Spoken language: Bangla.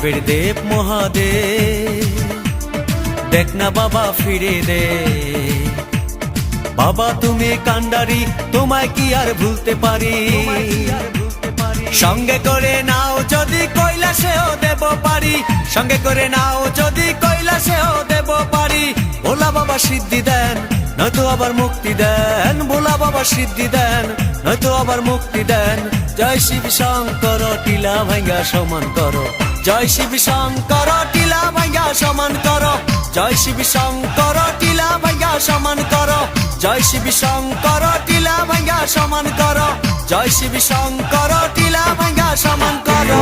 দেবের দেব মহাদেব, দেখ না বাবা ফিরে দে। বাবা তুমি কান্ডারি, তোমায় কি আর ভুলতে পারি? সঙ্গে করে নাও যদি কৈলাসেও দেব পারি, সঙ্গে করে নাও যদি কৈলাসেও দেব পারি। ভোলা বাবা সিদ্ধি দেন, নয়তো আবার মুক্তি দেন। ভোলা বাবা সিদ্ধি দেন, নয়তো আবার মুক্তি দেন। জয় শিব শঙ্কর, টিলা ভাঙ্গা সমান করো। জয় শিব শঙ্কর, টিলা ভাঙ্গা সমান করো। জয় শিব শঙ্কর, টিলা ভাঙ্গা সমান করো। জয় শিব শঙ্কর, টিলা ভাঙ্গা সমান করো। জয় শিব শঙ্কর, টিলা ভাঙ্গা সমান করো।